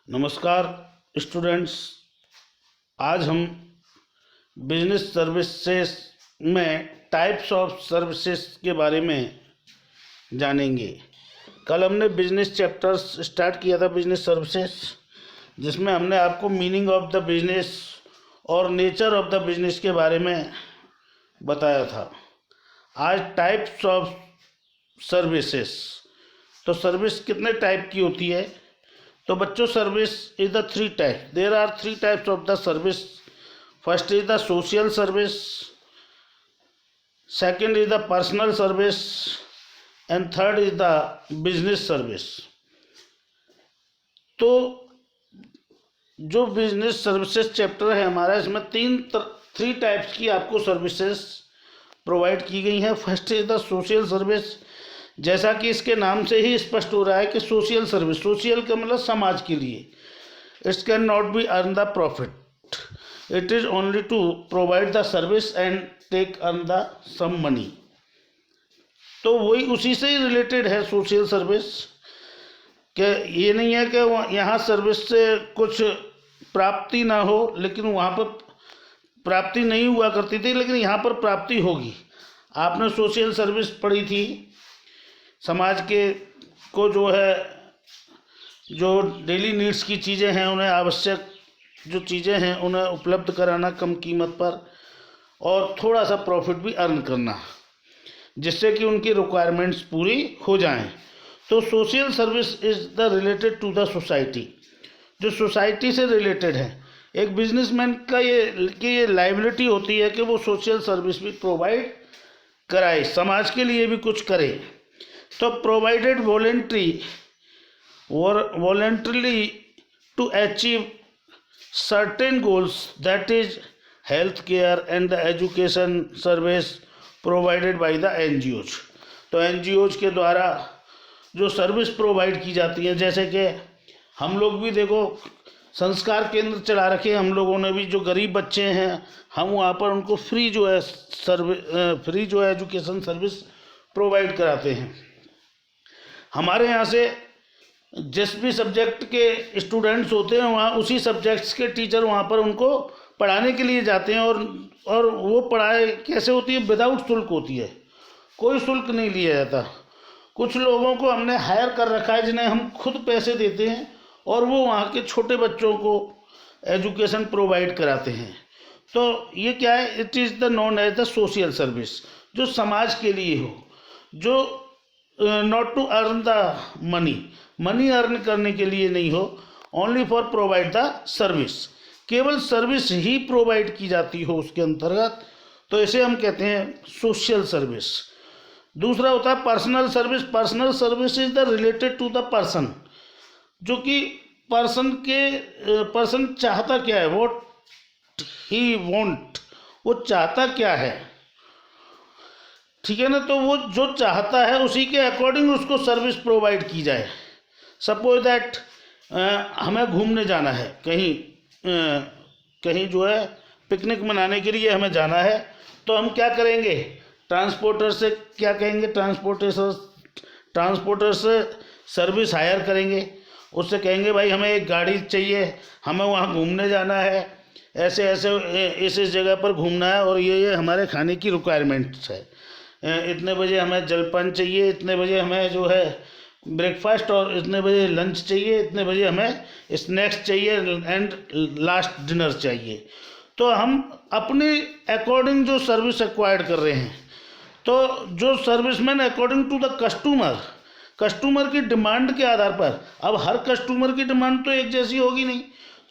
नमस्कार स्टूडेंट्स। आज हम बिजनेस सर्विसेज में टाइप्स ऑफ सर्विसेज के बारे में जानेंगे। कल हमने बिजनेस चैप्टर्स स्टार्ट किया था, बिजनेस सर्विसेज, जिसमें हमने आपको मीनिंग ऑफ द बिजनेस और नेचर ऑफ द बिजनेस के बारे में बताया था। आज टाइप्स ऑफ सर्विसेज, तो सर्विस कितने टाइप की होती है? तो बच्चों, service is the three type. There are three types of the service. First is the social service, second is the personal service and third is the business service. तो जो business services chapter है हमारा, इसमें three types की आपको services provide की गई हैं। First is the social service. जैसा कि इसके नाम से ही स्पष्ट हो रहा है कि सोशल सर्विस, सोशल का मतलब समाज के लिए। It's can not be earn the profit, it is only to provide the service and take earn the some money. तो वही उसी से ही रिलेटेड है सोशल सर्विस। कि ये नहीं है कि यहाँ सर्विस से कुछ प्राप्ति ना हो, लेकिन वहाँ पर प्राप्ति नहीं हुआ करती थी, लेकिन यहाँ पर प्राप्ति होगी। आपने सोशल सर्विस पढ़ी थी, समाज के को जो है, जो डेली नीड्स की चीज़ें हैं, उन्हें आवश्यक जो चीज़ें हैं उन्हें उपलब्ध कराना कम कीमत पर, और थोड़ा सा प्रॉफिट भी अर्न करना, जिससे कि उनकी रिक्वायरमेंट्स पूरी हो जाएं। तो social service is the related to the society, जो सोसाइटी से रिलेटेड है। एक बिजनेसमैन का ये लायबिलिटी होती है कि वो सोशल सर्विस भी प्रोवाइड कराए, समाज के लिए भी कुछ करे। तो provided voluntarily to achieve certain goals, that is health care and the education service provided by the NGOs। तो NGOs के द्वारा जो सर्विस प्रोवाइड की जाती है, जैसे कि हम लोग भी देखो संस्कार केंद्र चला रखे हम लोगों ने भी। जो गरीब बच्चे हैं, हम वहाँ पर उनको फ्री जो है एजुकेशन सर्विस प्रोवाइड कराते हैं। हमारे यहाँ से जिस भी सब्जेक्ट के स्टूडेंट्स होते हैं, वहाँ उसी सब्जेक्ट्स के टीचर वहाँ पर उनको पढ़ाने के लिए जाते हैं। और वो पढ़ाई कैसे होती है? विदाउट शुल्क होती है, कोई शुल्क नहीं लिया जाता। कुछ लोगों को हमने हायर कर रखा है, जिन्हें हम खुद पैसे देते हैं, और वो वहाँ के छोटे बच्चों को एजुकेशन प्रोवाइड कराते हैं। तो ये क्या है? It is the known as the social service, जो समाज के लिए हो, जो not to earn the money earn करने के लिए नहीं हो, only for provide the service, केवल सर्विस ही प्रोवाइड की जाती हो उसके अंतर्गत। तो इसे हम कहते हैं सोशल सर्विस। दूसरा होता है personal service. Personal service is the related to the person, जो कि पर्सन चाहता क्या है, व्हाट ही वांट, वो चाहता क्या है, ठीक है ना। तो वो जो चाहता है उसी के अकॉर्डिंग उसको सर्विस प्रोवाइड की जाए। सपोज दैट हमें घूमने जाना है, कहीं जो है पिकनिक मनाने के लिए हमें जाना है, तो हम क्या करेंगे? ट्रांसपोर्टर से क्या कहेंगे? ट्रांसपोर्टर से सर्विस हायर करेंगे। उससे कहेंगे भाई हमें एक गाड़ी चाहिए, हमें वहाँ घूमने जाना है, ऐसे इस जगह पर घूमना है, और ये हमारे खाने की रिक्वायरमेंट्स है। इतने बजे हमें जलपान चाहिए, इतने बजे हमें जो है ब्रेकफास्ट, और इतने बजे लंच चाहिए, इतने बजे हमें स्नैक्स चाहिए, एंड लास्ट डिनर चाहिए। तो हम अपने अकॉर्डिंग जो सर्विस एक्वायर्ड कर रहे हैं, तो जो serviceman according to the customer की डिमांड के आधार पर, अब हर कस्टमर की डिमांड तो एक जैसी होगी नहीं,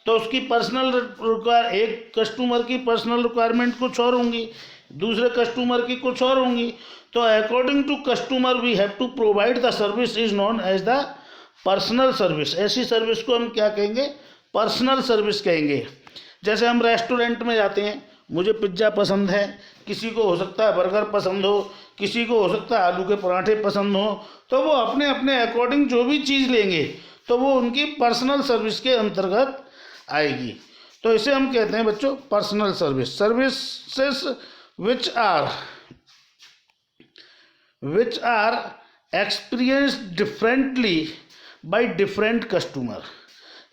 तो उसकी एक कस्टमर की पर्सनल रिक्वायरमेंट कुछ और होंगी, दूसरे कस्टमर की कुछ और होंगी। तो according to customer we have to provide the service is known as the personal service. ऐसी सर्विस को हम क्या कहेंगे? पर्सनल सर्विस कहेंगे। जैसे हम रेस्टोरेंट में जाते हैं, मुझे पिज्ज़ा पसंद है, किसी को हो सकता है बर्गर पसंद हो, किसी को हो सकता है आलू के पराठे पसंद हो, तो वो अपने अपने अकॉर्डिंग जो भी चीज़ लेंगे, तो वो उनकी पर्सनल सर्विस के अंतर्गत आएगी। तो इसे हम कहते हैं बच्चों personal service. Services which are experienced differently by different customer।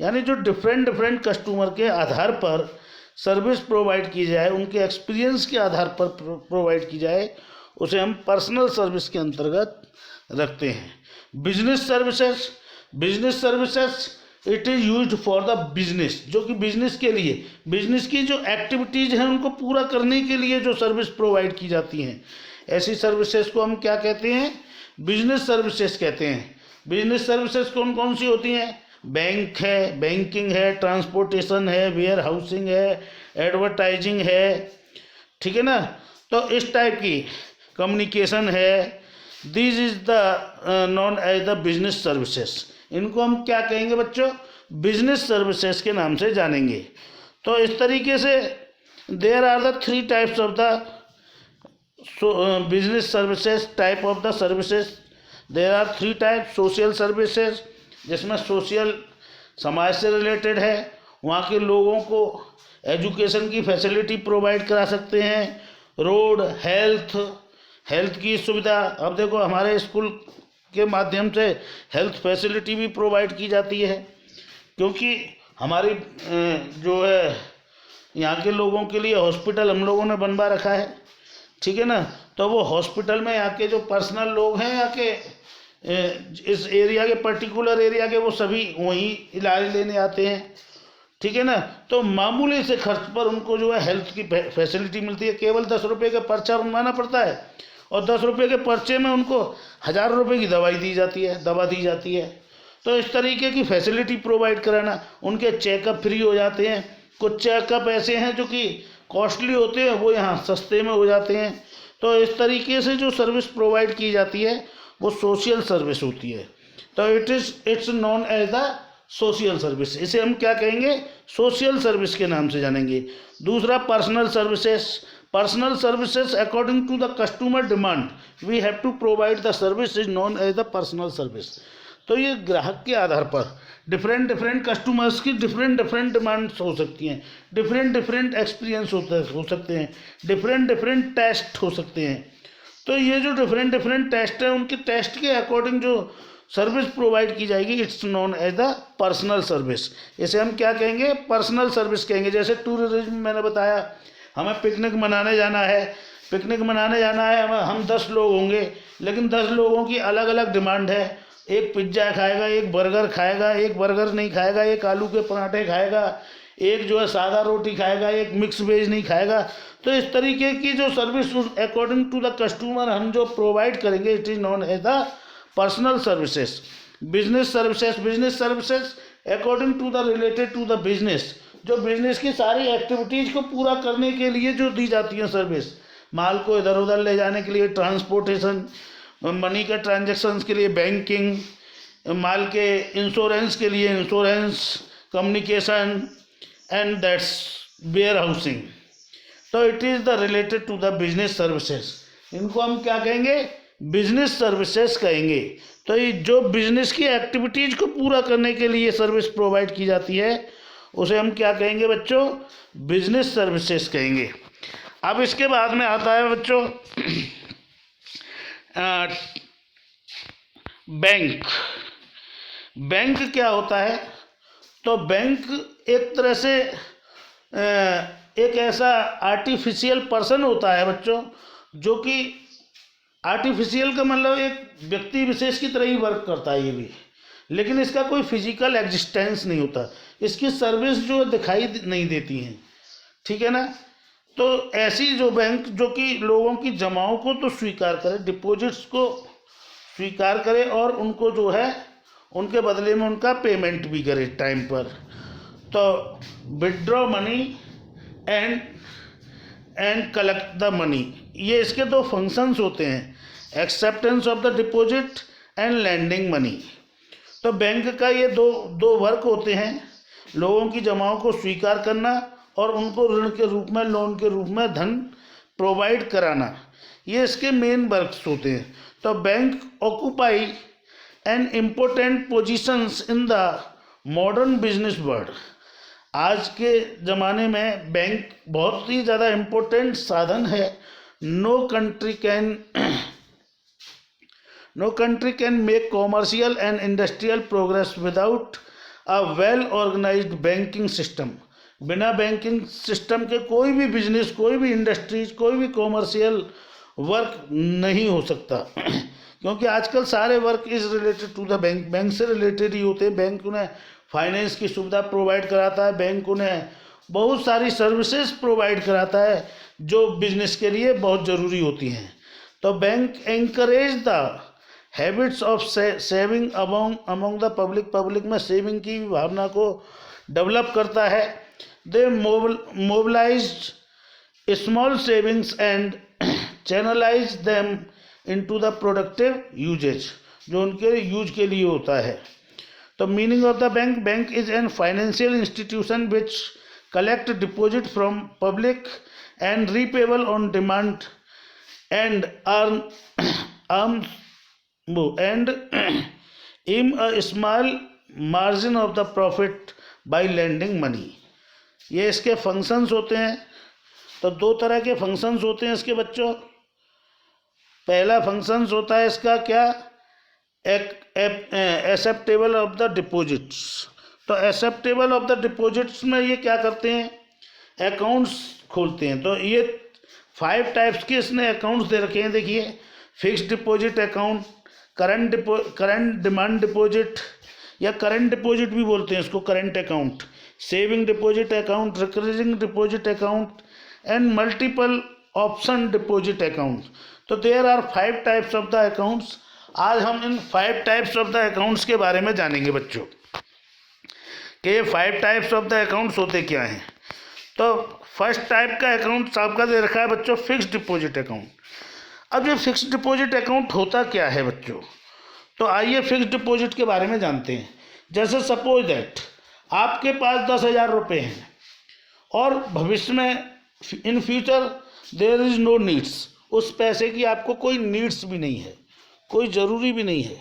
यानी जो डिफरेंट डिफरेंट कस्टमर के आधार पर सर्विस प्रोवाइड की जाए, उनके एक्सपीरियंस के आधार पर प्रोवाइड की जाए, उसे हम पर्सनल सर्विस के अंतर्गत रखते हैं। Business services it is used for the business, जो कि बिजनेस के लिए, बिजनेस की जो एक्टिविटीज़ हैं उनको पूरा करने के लिए जो सर्विस प्रोवाइड की जाती हैं, ऐसी सर्विसेज को हम क्या कहते हैं? बिजनेस सर्विसेज कहते हैं। बिजनेस सर्विसेज कौन कौन सी होती हैं? बैंक है, बैंकिंग है, ट्रांसपोर्टेशन है, वेयर हाउसिंग है, एडवर्टाइजिंग है, ठीक है ना। तो इस टाइप की कम्युनिकेशन है, this is the known as the business services. इनको हम क्या कहेंगे बच्चों? बिजनेस सर्विसेज के नाम से जानेंगे। तो इस तरीके से there are the 3 types of the business services, type of the services. There are 3 type. Social services, जिसमें सोशल समाज से रिलेटेड है, वहाँ के लोगों को एजुकेशन की फैसिलिटी प्रोवाइड करा सकते हैं। रोड, हेल्थ की सुविधा, अब देखो हमारे स्कूल के माध्यम से हेल्थ फैसिलिटी भी प्रोवाइड की जाती है, क्योंकि हमारी जो है यहाँ के लोगों के लिए हॉस्पिटल हम लोगों ने बनवा रखा है, ठीक है ना। तो वो हॉस्पिटल में यहाँ के जो पर्सनल लोग हैं, यहाँ के इस एरिया के, पर्टिकुलर एरिया के, वो सभी वहीं इलाज लेने आते हैं, ठीक है ना। तो मामूली से खर्च पर उनको जो है हेल्थ की फैसिलिटी मिलती है। केवल 10 रुपये का पर्चा बनवाना पड़ता है और 10 रुपये के पर्चे में उनको 1000 रुपये की दवा दी जाती है। तो इस तरीके की फैसिलिटी प्रोवाइड कराना, उनके चेकअप फ्री हो जाते हैं। कुछ चेकअप ऐसे हैं जो कि कॉस्टली होते हैं, वो यहाँ सस्ते में हो जाते हैं। तो इस तरीके से जो सर्विस प्रोवाइड की जाती है वो सोशल सर्विस होती है। तो it's known as the social service. इसे हम क्या कहेंगे? सोशल सर्विस के नाम से जानेंगे। दूसरा, personal services according to the customer demand we have to provide the service is known as the personal service. तो ये ग्राहक के आधार पर डिफरेंट कस्टमर्स की डिफरेंट डिमांड्स हो सकती हैं, डिफरेंट एक्सपीरियंस हो सकते हैं, डिफरेंट टेस्ट हो सकते हैं। तो ये जो डिफरेंट टेस्ट है, उनके टेस्ट के अकॉर्डिंग जो सर्विस प्रोवाइड की जाएगी, it's known as the personal service. इसे हम क्या कहेंगे? पर्सनल सर्विस कहेंगे। जैसे टूरिज्म मैंने बताया, हमें पिकनिक मनाने जाना है, हम 10 लोग होंगे, लेकिन 10 लोगों की अलग अलग डिमांड है। एक पिज्ज़ा खाएगा, एक बर्गर खाएगा, एक बर्गर नहीं खाएगा, एक आलू के पराठे खाएगा, एक जो है सादा रोटी खाएगा, एक मिक्स वेज नहीं खाएगा। तो इस तरीके की जो service according to the customer हम जो प्रोवाइड करेंगे, it is known as the personal services. Business services according to the related to the business, जो बिजनेस की सारी एक्टिविटीज़ को पूरा करने के लिए जो दी जाती है सर्विस। माल को इधर उधर ले जाने के लिए ट्रांसपोर्टेशन, मनी के ट्रांजैक्शंस के लिए बैंकिंग, माल के इंश्योरेंस के लिए insurance, communication and that's warehousing. तो it is the related to the business services. इनको हम क्या कहेंगे? बिजनेस सर्विसेज कहेंगे। तो ये जो बिजनेस की एक्टिविटीज़ को पूरा करने के लिए सर्विस प्रोवाइड की जाती है, उसे हम क्या कहेंगे बच्चों? बिजनेस सर्विसेज कहेंगे। अब इसके बाद में आता है बच्चों बैंक क्या होता है? तो बैंक एक तरह से एक ऐसा आर्टिफिशियल पर्सन होता है बच्चों, जो कि आर्टिफिशियल का मतलब एक व्यक्ति विशेष की तरह ही वर्क करता है ये भी, लेकिन इसका कोई फिजिकल एग्जिस्टेंस नहीं होता, इसकी सर्विस जो दिखाई नहीं देती हैं, ठीक है ना। तो ऐसी जो बैंक जो कि लोगों की जमाओं को तो स्वीकार करे, डिपॉजिट्स को स्वीकार करे और उनको जो है उनके बदले में उनका पेमेंट भी करे टाइम पर। तो withdraw money and collect the money, ये इसके 2 फंक्शंस होते हैं, acceptance of the deposit and lending money. तो बैंक का ये दो वर्क होते हैं, लोगों की जमाओं को स्वीकार करना और उनको ऋण के रूप में, लोन के रूप में धन प्रोवाइड कराना, ये इसके मेन वर्क्स होते हैं। तो bank occupy an important positions in the modern business world. आज के ज़माने में बैंक बहुत ही ज़्यादा इम्पोर्टेंट साधन है। No country can make commercial and industrial progress without a well organised banking system. बिना बैंकिंग सिस्टम के कोई भी बिजनेस, कोई भी इंडस्ट्रीज, कोई भी कॉमर्शियल वर्क नहीं हो सकता क्योंकि आजकल सारे work is related to the bank, bank से रिलेटेड ही होते हैं। बैंक उन्हें फाइनेंस की सुविधा प्रोवाइड कराता है, बैंक उन्हें बहुत सारी सर्विसेज प्रोवाइड कराता है जो बिजनेस के लिए बहुत ज़रूरी होती हैं। तो bank encourage the habits of saving among the public, public में सेविंग की भावना को डेवलप करता है। They mobilise small savings and channelise them into the productive usages, जो उनके यूज के लिए होता है। तो meaning of the bank, bank is an financial institution which collect deposit from public and repayable on demand and earn and aim a small margin of the profit by lending money। ये इसके functions होते हैं। तो दो तरह के functions होते हैं इसके बच्चों। पहला फंक्शंस होता है इसका क्या, एक्सेप्टेबल ऑफ द डिपॉजिट्स। तो एक्सेप्टेबल ऑफ द डिपॉजिट्स में ये क्या करते हैं, अकाउंट्स खोलते हैं। तो ये 5 टाइप्स के इसने अकाउंट्स दे रखे हैं। देखिए, fixed deposit account, current demand deposit या करंट डिपॉजिट भी बोलते हैं इसको, current account, saving deposit account, recurring deposit account and multiple option deposit account. तो there are 5 types of the accounts. आज हम इन 5 टाइप्स ऑफ द अकाउंट्स के बारे में जानेंगे बच्चों कि ये 5 टाइप्स ऑफ द अकाउंट्स होते क्या हैं। तो फर्स्ट टाइप का अकाउंट आपका दे रखा है बच्चों, फिक्स्ड डिपॉजिट अकाउंट। अब ये फिक्स्ड डिपॉजिट अकाउंट होता क्या है बच्चों, तो आइए फिक्स्ड डिपॉजिट के बारे में जानते हैं। जैसे सपोज दैट आपके पास 10,000 रुपये हैं और भविष्य में in future there is no needs, उस पैसे की आपको कोई नीड्स भी नहीं है, कोई ज़रूरी भी नहीं है।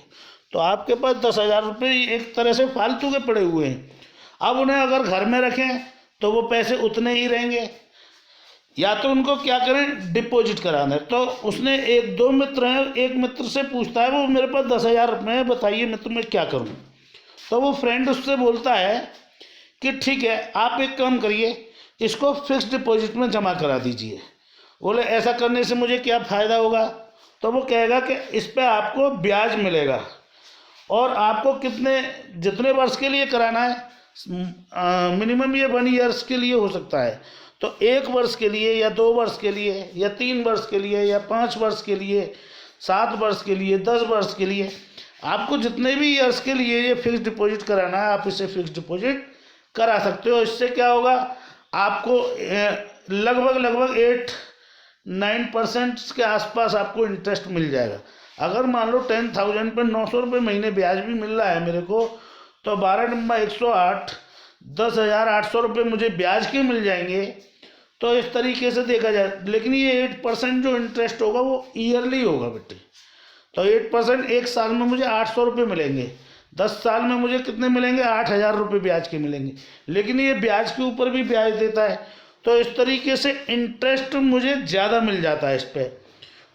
तो आपके पास 10,000 रुपये एक तरह से फालतू के पड़े हुए हैं। अब उन्हें अगर घर में रखें तो वो पैसे उतने ही रहेंगे, या तो उनको क्या करें, डिपॉजिट कराना है। तो उसने 1-2 मित्र हैं, एक मित्र से पूछता है वो मेरे पास 10,000 रुपये हैं, बताइए मित्र मैं क्या करूं। तो वो फ्रेंड उससे बोलता है कि ठीक है, आप एक काम करिए, इसको फिक्स्ड डिपॉजिट में जमा करा दीजिए। बोले ऐसा करने से मुझे क्या फ़ायदा होगा, तो वो कहेगा कि इस पर आपको ब्याज मिलेगा और आपको जितने वर्ष के लिए कराना है, मिनिमम ये 1 ईयर्स के लिए हो सकता है। तो 1 वर्ष के लिए या 2 वर्ष के लिए या 3 वर्ष के लिए या 5 वर्ष के लिए, 7 वर्ष के लिए, 10 वर्ष के लिए, आपको जितने भी ईयर्स के लिए ये फिक्स्ड डिपॉजिट कराना है, आप इसे फिक्स्ड डिपॉजिट करा सकते हो। इससे क्या होगा, आपको लगभग 8-9% के आसपास आपको इंटरेस्ट मिल जाएगा। अगर मान लो 10,000 पर 900 रुपये महीने ब्याज भी मिल रहा है मेरे को, तो 12×108 10,800 रुपये मुझे ब्याज के मिल जाएंगे। तो इस तरीके से देखा जाए, लेकिन ये 8% जो इंटरेस्ट होगा वो ईयरली होगा बेटे। तो 8% 1 साल में मुझे 800 रुपये मिलेंगे, 10 साल में मुझे कितने मिलेंगे, 8,000 रुपये ब्याज के मिलेंगे। लेकिन ये ब्याज के ऊपर भी ब्याज देता है, तो इस तरीके से इंटरेस्ट मुझे ज़्यादा मिल जाता है इस पर।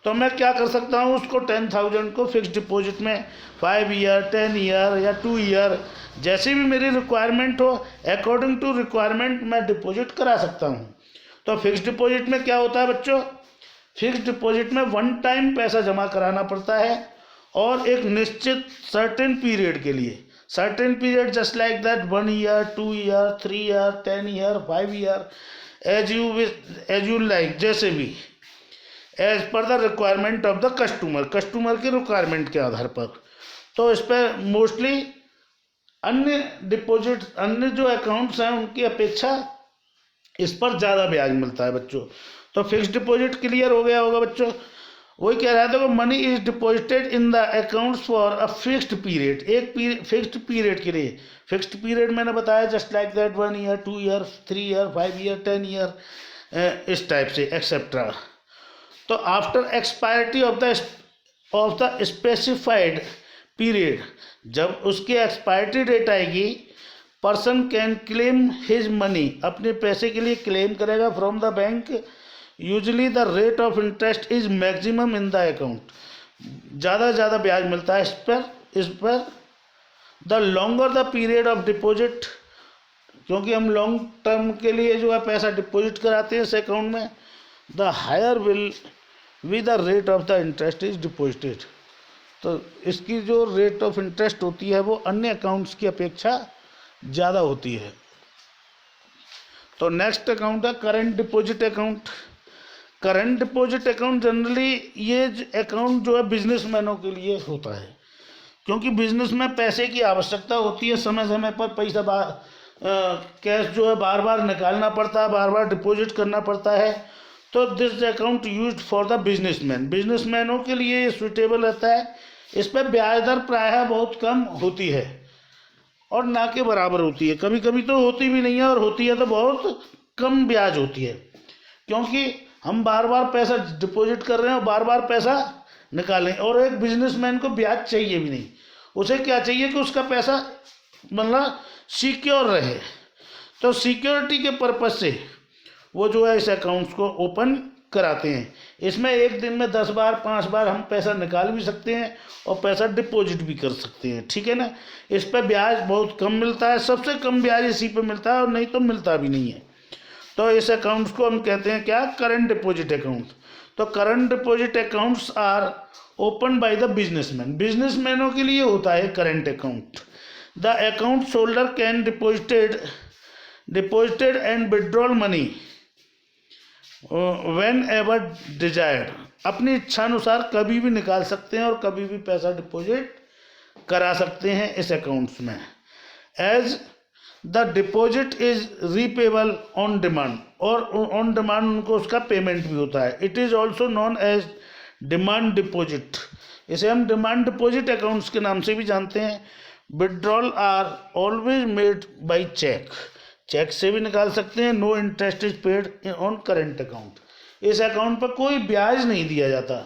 तो मैं क्या कर सकता हूँ, उसको 10,000 को फिक्स डिपॉजिट में 5 ईयर, 10 ईयर या 2 ईयर, जैसी भी मेरी रिक्वायरमेंट हो, अकॉर्डिंग टू रिक्वायरमेंट मैं डिपॉजिट करा सकता हूँ। तो फिक्स डिपॉजिट में क्या होता है बच्चों, फिक्स डिपॉजिट में 1 टाइम पैसा जमा कराना पड़ता है और एक निश्चित सर्टेन पीरियड के लिए, certain period just like that 1 year, 2 year, 3 year, 10 year, 5 year, as you like, जैसे भी as per the requirement of the customer की रिक्वायरमेंट के आधार पर। तो इस पर मोस्टली अन्य डिपॉजिट, अन्य जो अकाउंट्स हैं उनकी अपेक्षा इस पर ज़्यादा ब्याज मिलता है बच्चों। तो फिक्स डिपॉजिट क्लियर हो गया होगा बच्चों। वही कह रहा था कि money is deposited in the accounts for a fixed period, एक फिक्स्ड पीरियड के लिए। फिक्स्ड पीरियड मैंने बताया just like that 1 year, 2 year, 3 year, 5 year, 10 year, इस टाइप से एक्सेट्रा। तो after expiry of the specified period, जब उसकी एक्सपायरिटी डेट आएगी, person can claim his money, अपने पैसे के लिए क्लेम करेगा from the bank. Usually the rate of interest is maximum in the account, ज़्यादा से ज़्यादा ब्याज मिलता है इस पर the longer the period of deposit, क्योंकि हम लॉन्ग टर्म के लिए जो है पैसा डिपॉजिट कराते हैं इस अकाउंट में, the higher will be the rate of the interest is deposited. तो इसकी जो रेट ऑफ इंटरेस्ट होती है वो अन्य अकाउंट्स की अपेक्षा ज़्यादा होती है। तो नेक्स्ट अकाउंट है current deposit account. Current deposit account generally ये अकाउंट जो है बिजनेसमैनों के लिए होता है, क्योंकि बिजनेस में पैसे की आवश्यकता होती है, समय समय पर पैसा कैश जो है बार बार निकालना पड़ता है, बार बार डिपॉजिट करना पड़ता है। तो this account used for the businessman, बिजनेसमैनों के लिए ये सुटेबल रहता है। इस पर ब्याज दर प्रायः बहुत कम होती है और ना के बराबर होती है, कभी कभी तो होती भी नहीं है, और होती है तो बहुत कम ब्याज होती है, क्योंकि हम बार बार पैसा डिपॉजिट कर रहे हैं और बार बार पैसा निकालें। और एक बिजनेसमैन को ब्याज चाहिए भी नहीं, उसे क्या चाहिए कि उसका पैसा मतलब सिक्योर रहे। तो सिक्योरिटी के पर्पज से वो जो है इस अकाउंट्स को ओपन कराते हैं। इसमें एक दिन में 10 बार 5 बार हम पैसा निकाल भी सकते हैं और पैसा डिपॉजिट भी कर सकते हैं, ठीक है ना। इस पर ब्याज बहुत कम मिलता है, सबसे कम ब्याज इसी पे मिलता है, और नहीं तो मिलता भी नहीं है। तो इस अकाउंट्स को हम कहते हैं क्या, करंट डिपॉजिट अकाउंट। तो current deposit accounts are open by the businessman, बिजनेसमैनों के लिए होता है current account. The account holder can deposited and withdrawal money whenever desired, अपनी इच्छानुसार कभी भी निकाल सकते हैं और कभी भी पैसा डिपॉजिट करा सकते हैं इस अकाउंट्स में। As the deposit is repayable on demand, और ऑन डिमांड उनको उसका पेमेंट भी होता है। It is also known as demand deposit, इसे हम डिमांड डिपॉजिट अकाउंट्स के नाम से भी जानते हैं। Withdrawal are always made by cheque, cheque से भी निकाल सकते हैं। No interest is paid on current account, इस अकाउंट पर कोई ब्याज नहीं दिया जाता,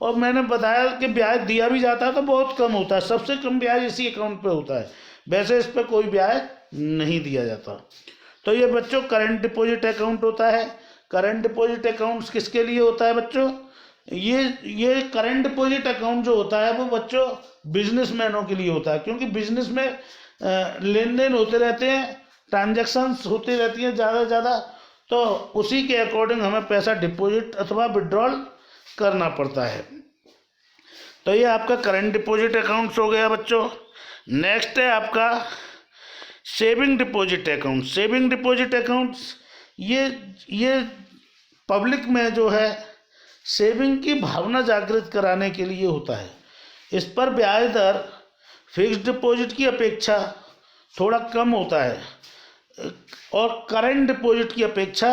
और मैंने बताया कि ब्याज दिया भी जाता है तो बहुत कम होता है, सबसे कम ब्याज इसी अकाउंट पे होता है, वैसे इस पर कोई ब्याज नहीं दिया जाता। तो ये बच्चों करंट डिपॉजिट अकाउंट होता है। करंट डिपॉजिट अकाउंट्स किसके लिए होता है बच्चों, ये करंट डिपॉजिट अकाउंट जो होता है वो बच्चों बिजनेसमैनों के लिए होता है, क्योंकि बिजनेस में लेन देन होते रहते हैं, ट्रांजैक्शंस होती रहती हैं ज़्यादा से ज़्यादा, तो उसी के अकॉर्डिंग हमें पैसा डिपॉजिट अथवा विड्रॉल करना पड़ता है। तो ये आपका करंट डिपॉजिट अकाउंट्स हो गया बच्चों। नेक्स्ट है आपका saving deposit account. Saving deposit accounts ये पब्लिक में जो है सेविंग की भावना जागृत कराने के लिए होता है। इस पर ब्याज दर फिक्स्ड डिपॉजिट की अपेक्षा थोड़ा कम होता है और करंट डिपॉजिट की अपेक्षा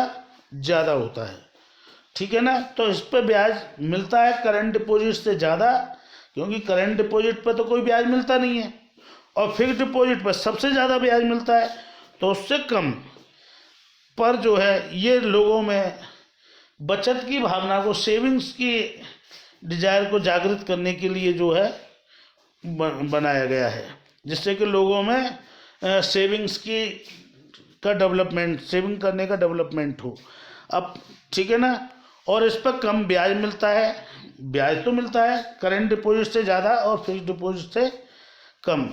ज़्यादा होता है, ठीक है ना। तो इस पर ब्याज मिलता है करंट डिपॉजिट से ज़्यादा, क्योंकि करंट डिपॉजिट पर तो कोई ब्याज मिलता नहीं है, और फिक्स्ड डिपॉजिट पर सबसे ज़्यादा ब्याज मिलता है, तो उससे कम पर जो है ये लोगों में बचत की भावना को, सेविंग्स की डिजायर को जागृत करने के लिए जो है बनाया गया है, जिससे कि लोगों में सेविंग्स का डेवलपमेंट, सेविंग करने का डेवलपमेंट हो। अब ठीक है ना, और इस पर कम ब्याज मिलता है, ब्याज तो मिलता है करंट डिपॉजिट से ज़्यादा और फिक्स्ड डिपॉजिट से कम।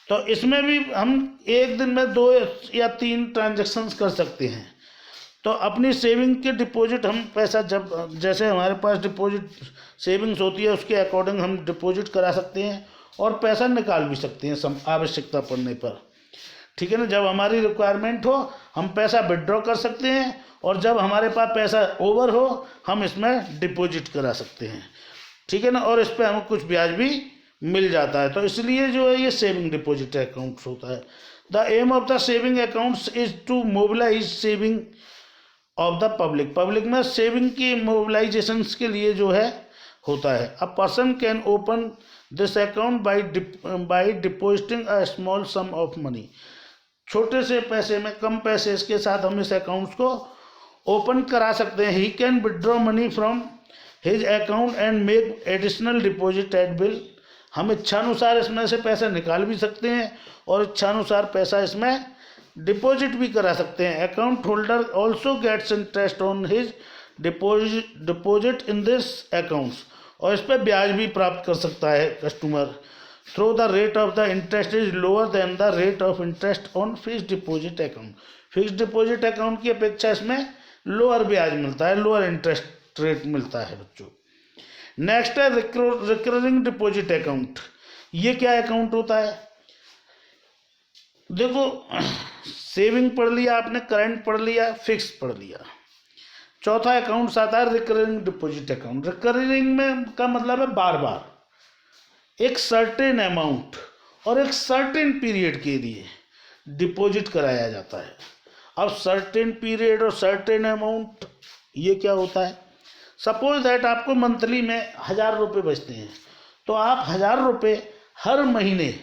तो इसमें भी हम एक दिन में 2 या 3 ट्रांजैक्शंस कर सकते हैं। तो अपनी सेविंग के डिपॉजिट हम पैसा जब जैसे हमारे पास डिपॉजिट सेविंग्स होती है उसके अकॉर्डिंग हम डिपॉजिट करा सकते हैं और पैसा निकाल भी सकते हैं आवश्यकता पड़ने पर, ठीक है ना। जब हमारी रिक्वायरमेंट हो हम पैसा विड्रॉ कर सकते हैं, और जब हमारे पास पैसा ओवर हो हम इसमें डिपॉजिट करा सकते हैं, ठीक है ना। और इस पर हमें कुछ ब्याज भी मिल जाता है। तो इसलिए जो है ये सेविंग डिपॉजिट अकाउंट्स होता है। The aim of the saving accounts is to mobilise saving of the public में सेविंग की मोबिलाइजेशंस के लिए जो है होता है। A person can open this account by depositing a small sum of money, छोटे से पैसे में, कम पैसे के साथ हम इस अकाउंट्स को ओपन करा सकते हैं। He can withdraw money from his account and make additional deposit eight will, हम इच्छानुसार इसमें से पैसा निकाल भी सकते हैं और इच्छानुसार पैसा इसमें डिपॉजिट भी करा सकते हैं। Account holder also gets interest on his deposit in this accounts, और इस पर ब्याज भी प्राप्त कर सकता है customer. through the rate of the interest is lower than the rate of interest on fixed deposit account. Fixed deposit account की अपेक्षा इसमें लोअर ब्याज मिलता है, लोअर इंटरेस्ट रेट मिलता है बच्चों। नेक्स्ट है रिकरिंग डिपॉजिट अकाउंट। ये क्या अकाउंट होता है? देखो, सेविंग पढ़ लिया आपने, करंट पढ़ लिया, फिक्स पढ़ लिया। चौथा अकाउंट आता है रिकरिंग डिपॉजिट अकाउंट। रिकरिंग में का मतलब है बार बार एक सर्टेन अमाउंट और एक सर्टेन पीरियड के लिए डिपॉजिट कराया जाता है। अब सर्टेन पीरियड और सर्टेन अमाउंट ये क्या होता है? सपोज दैट आपको मंथली में 1000 रुपये बचते हैं, तो आप 1000 रुपये हर महीने,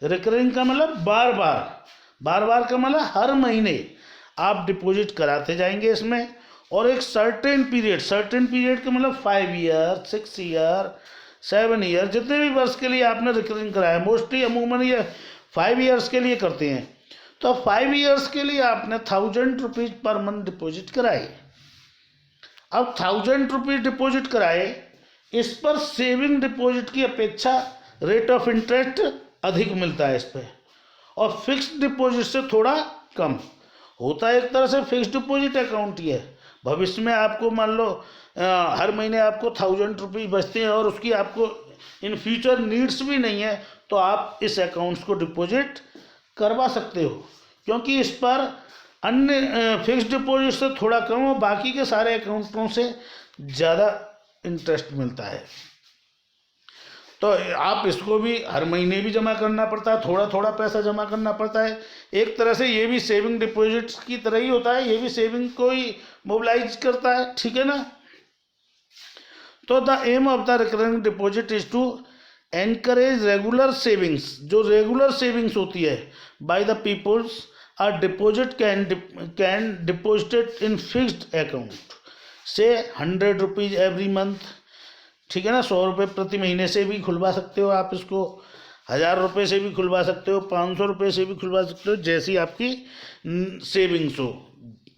रिकरिंग का मतलब बार बार का मतलब हर महीने आप डिपॉजिट कराते जाएंगे इसमें, और एक सर्टेन पीरियड का मतलब 5 ईयर, 6 ईयर, 7 ईयर, जितने भी वर्ष के लिए आपने रिकरिंग कराया, मोस्टली अमूमन ये 5 ईयर्स के लिए करते हैं। तो 5 ईयर्स के लिए आपने 1000 रुपीज़ पर मंथ डिपॉजिट कराए। अब 1000 रुपीज़ डिपॉजिट कराए, इस पर सेविंग डिपॉजिट की अपेक्षा रेट ऑफ इंटरेस्ट अधिक मिलता है इस पर, और फिक्स्ड डिपॉजिट से थोड़ा कम होता है। एक तरह से फिक्स्ड डिपॉजिट अकाउंट ही है। भविष्य में आपको मान लो हर महीने आपको 1000 रुपीज़ बचते हैं और उसकी आपको इन फ्यूचर नीड्स भी नहीं है, तो आप इस अकाउंट्स को डिपॉजिट करवा सकते हो, क्योंकि इस पर अन्य फिक्स्ड डिपॉजिट से थोड़ा कम और बाकी के सारे अकाउंटों से ज़्यादा इंटरेस्ट मिलता है। तो आप इसको भी हर महीने भी जमा करना पड़ता है, थोड़ा थोड़ा पैसा जमा करना पड़ता है। एक तरह से ये भी सेविंग डिपॉजिट की तरह ही होता है, ये भी सेविंग को ही मोबिलाइज करता है, ठीक है ना। तो the aim of the recurring deposit is to encourage regular savings. जो रेगुलर सेविंग्स होती है by the peoples, or deposit can deposited in fixed account से 100 रुपीज़ एवरी मंथ, ठीक है ना। 100 रुपये प्रति महीने से भी खुलवा सकते हो आप इसको, 1000 रुपये से भी खुलवा सकते हो, 500 रुपये से भी खुलवा सकते हो, जैसी आपकी सेविंग्स हो,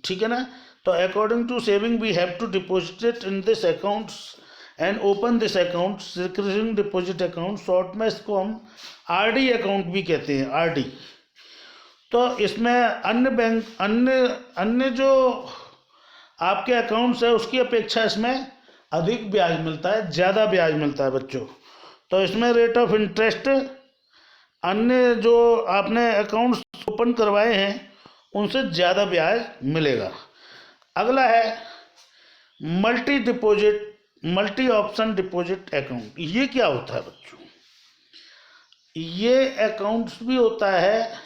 ठीक है ना। तो according to saving we have to deposit in this accounts and open this account, recurring deposit account, short में इसको हम आरडी अकाउंट भी कहते हैं, आरडी। तो इसमें अन्य जो आपके अकाउंट्स है उसकी अपेक्षा इसमें अधिक ब्याज मिलता है, ज़्यादा ब्याज मिलता है बच्चों। तो इसमें रेट ऑफ इंटरेस्ट अन्य जो आपने अकाउंट्स ओपन करवाए हैं उनसे ज़्यादा ब्याज मिलेगा। अगला है मल्टी ऑप्शन डिपॉजिट अकाउंट। ये क्या होता है बच्चों? ये अकाउंट्स भी होता है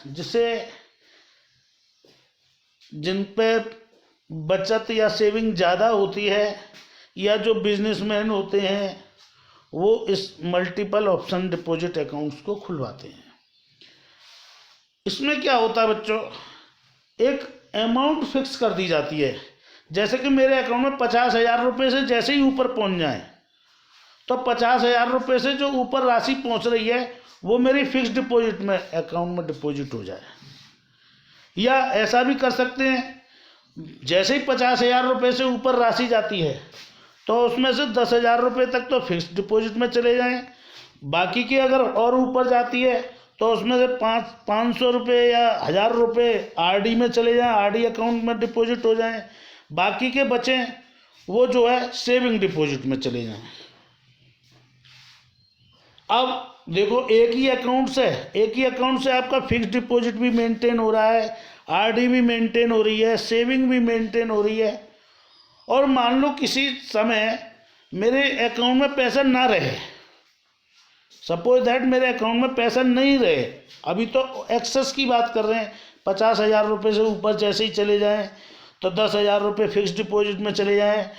जिन पे बचत या सेविंग ज़्यादा होती है, या जो बिजनेसमैन होते हैं वो इस मल्टीपल ऑप्शन डिपॉजिट अकाउंट्स को खुलवाते हैं। इसमें क्या होता है बच्चों, एक अमाउंट फिक्स कर दी जाती है। जैसे कि मेरे अकाउंट में 50,000 रुपये से जैसे ही ऊपर पहुंच जाए, तो 50,000 रुपये से जो ऊपर राशि पहुंच रही है वो मेरी फिक्स डिपॉजिट में अकाउंट में डिपॉजिट हो जाए। या ऐसा भी कर सकते हैं, जैसे ही 50,000 रुपये से ऊपर राशि जाती है तो उसमें से 10,000 रुपये तक तो फिक्स डिपॉजिट में चले जाएं, बाकी की अगर और ऊपर जाती है तो उसमें से 500 रुपये या 1000 रुपये आरडी में चले जाएं, आरडी अकाउंट में डिपॉजिट हो जाएं, बाकी के बचें वो जो है सेविंग डिपॉजिट में चले जाएं। अब देखो, एक ही अकाउंट से आपका फिक्स डिपॉजिट भी मेंटेन हो रहा है, आरडी भी मेंटेन हो रही है, सेविंग भी मेंटेन हो रही है। और मान लो किसी समय मेरे अकाउंट में पैसा ना रहे, सपोज दैट मेरे अकाउंट में पैसा नहीं रहे, अभी तो एक्सेस की बात कर रहे हैं, 50,000 रुपये से ऊपर जैसे ही चले जाएं तो 10,000 रुपये फिक्स डिपॉजिट में चले जाएं,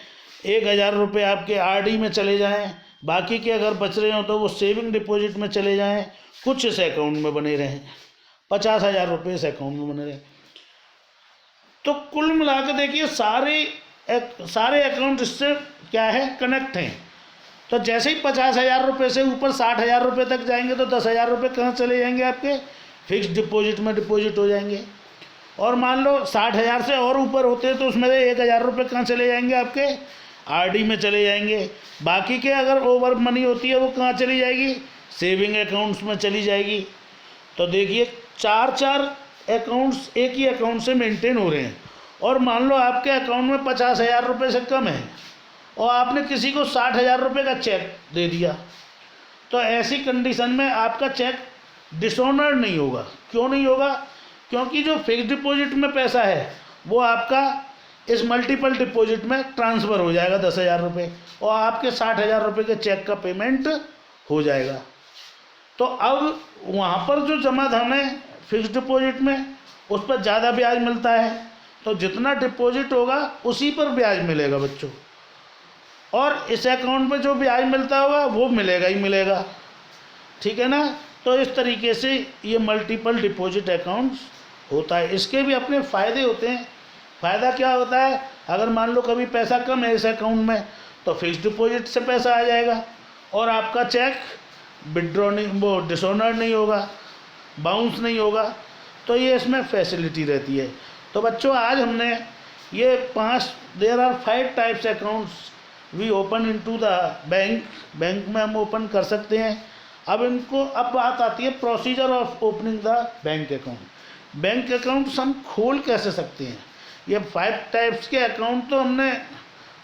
1,000 रुपये आपके आरडी में चले जाएं, बाकी के अगर बच रहे हो तो वो सेविंग डिपॉजिट में चले जाएं, कुछ इस अकाउंट में बने रहें, 50,000 रुपये इस अकाउंट में बने रहें। तो कुल मिला के देखिए सारे अकाउंट इससे क्या है, कनेक्ट हैं। तो जैसे ही 50,000 रुपये से ऊपर 60,000 रुपये तक जाएंगे तो 10,000 रुपये कहाँ चले जाएंगे, आपके फिक्स डिपॉजिट में डिपॉजिट हो जाएंगे। और मान लो 60,000 से और ऊपर होते हैं तो उसमें से 1,000 रुपये कहाँ चले जाएंगे, आपके आरडी में चले जाएंगे। बाकी के अगर ओवर मनी होती है वो कहाँ चली जाएगी, सेविंग अकाउंट्स में चली जाएगी। तो देखिए 4 अकाउंट्स एक ही अकाउंट से मेंटेन हो रहे हैं, और मान लो आपके अकाउंट में 50,000 रुपये से कम है और आपने किसी को 60,000 रुपये का चेक दे दिया, तो ऐसी कंडीशन में आपका चेक डिसऑनर्ड नहीं होगा। क्यों नहीं होगा? क्योंकि जो फिक्स डिपॉजिट में पैसा है वो आपका इस मल्टीपल डिपॉजिट में ट्रांसफ़र हो जाएगा 10,000 रुपये, और आपके 60,000 रुपये के चेक का पेमेंट हो जाएगा। तो अब वहाँ पर जो जमा धन है फिक्स डिपॉजिट में, उस पर ज़्यादा ब्याज मिलता है, तो जितना डिपॉजिट होगा उसी पर ब्याज मिलेगा बच्चों, और इस अकाउंट में जो ब्याज मिलता होगा वो मिलेगा ही मिलेगा। ठीक है ना? तो इस तरीके से ये मल्टीपल डिपॉजिट अकाउंट्स होता है। इसके भी अपने फ़ायदे होते हैं। फ़ायदा क्या होता है? अगर मान लो कभी पैसा कम है इस अकाउंट में, तो फिक्स डिपॉजिट से पैसा आ जाएगा और आपका चेक विड्रॉ नहीं, वो डिसऑनर्ड नहीं होगा, बाउंस नहीं होगा। तो ये इसमें फैसिलिटी रहती है। तो बच्चों आज हमने ये 5 there are 5 types accounts we open into the bank. Bank में हम ओपन कर सकते हैं। अब बात आती है procedure of opening the bank account. Bank accounts हम खोल कैसे सकते हैं? ये 5 टाइप्स के अकाउंट तो हमने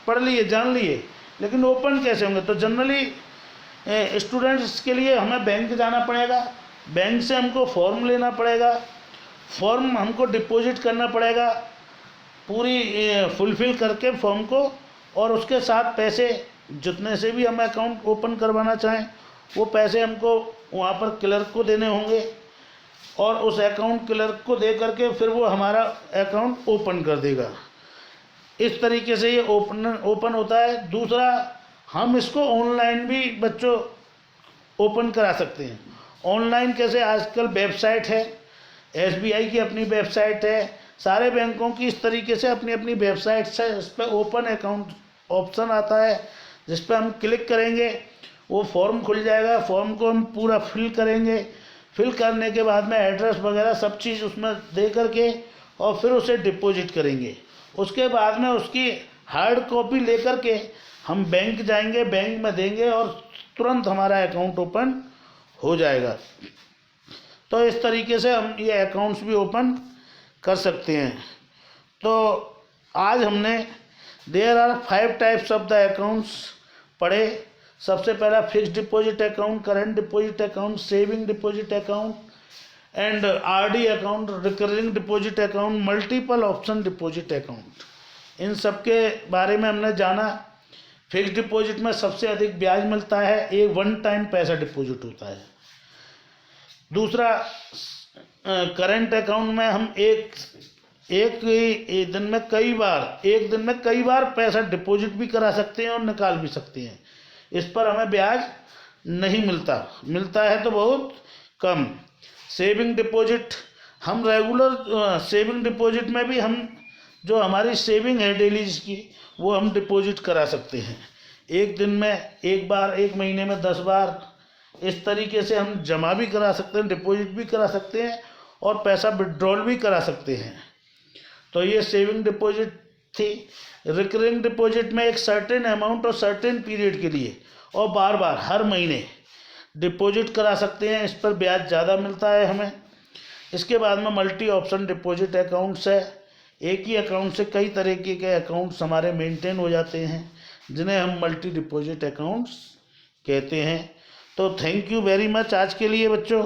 पढ़ लिए, जान लिए, लेकिन ओपन कैसे होंगे? तो जनरली स्टूडेंट्स के लिए हमें बैंक जाना पड़ेगा, बैंक से हमको फॉर्म लेना पड़ेगा, फॉर्म हमको डिपॉजिट करना पड़ेगा पूरी फुलफ़िल करके फॉर्म को, और उसके साथ पैसे जितने से भी हम अकाउंट ओपन करवाना चाहें वो पैसे हमको वहाँ पर क्लर्क को देने होंगे, और उस अकाउंट क्लर्क को दे करके फिर वो हमारा अकाउंट ओपन कर देगा। इस तरीके से ये ओपन होता है। दूसरा, हम इसको ऑनलाइन भी बच्चों ओपन करा सकते हैं। ऑनलाइन कैसे? आजकल वेबसाइट है, SBI की अपनी वेबसाइट है, सारे बैंकों की इस तरीके से अपनी अपनी वेबसाइट्स है। इस पर ओपन अकाउंट ऑप्शन आता है, जिस पर हम क्लिक करेंगे वो फॉर्म खुल जाएगा। फॉर्म को हम पूरा फिल करेंगे, फिल करने के बाद में एड्रेस वगैरह सब चीज़ उसमें दे करके और फिर उसे डिपॉजिट करेंगे। उसके बाद में उसकी हार्ड कॉपी लेकर के हम बैंक जाएंगे, बैंक में देंगे और तुरंत हमारा अकाउंट ओपन हो जाएगा। तो इस तरीके से हम ये अकाउंट्स भी ओपन कर सकते हैं। तो आज हमने there are 5 types of the accounts पढ़े। सबसे पहला fix deposit account, current deposit account, saving deposit account and RD account, recurring deposit account, multiple option deposit account. इन सब के बारे में हमने जाना। फिक्स डिपॉजिट में सबसे अधिक ब्याज मिलता है, एक 1 टाइम पैसा डिपॉजिट होता है। दूसरा, करंट अकाउंट में हम एक दिन में कई बार पैसा डिपॉजिट भी करा सकते हैं और निकाल भी सकते हैं। इस पर हमें ब्याज नहीं मिलता है तो बहुत कम। सेविंग डिपॉजिट, हम रेगुलर सेविंग डिपॉजिट में भी हम जो हमारी सेविंग है डेली की वो हम डिपॉजिट करा सकते हैं। एक दिन में एक बार, एक महीने में 10 बार, इस तरीके से हम जमा भी करा सकते हैं, डिपॉजिट भी करा सकते हैं और पैसा विड्रॉल भी करा सकते हैं। तो ये सेविंग डिपॉजिट थी। रिकरिंग डिपॉजिट में एक सर्टेन अमाउंट और सर्टेन पीरियड के लिए और बार बार हर महीने डिपॉजिट करा सकते हैं। इस पर ब्याज ज़्यादा मिलता है हमें। इसके बाद में मल्टी ऑप्शन डिपॉजिट अकाउंट्स है। एक ही अकाउंट से कई तरीके के अकाउंट्स हमारे मेंटेन हो जाते हैं, जिन्हें हम मल्टी डिपॉजिट अकाउंट्स कहते हैं। तो थैंक यू वेरी मच आज के लिए बच्चों।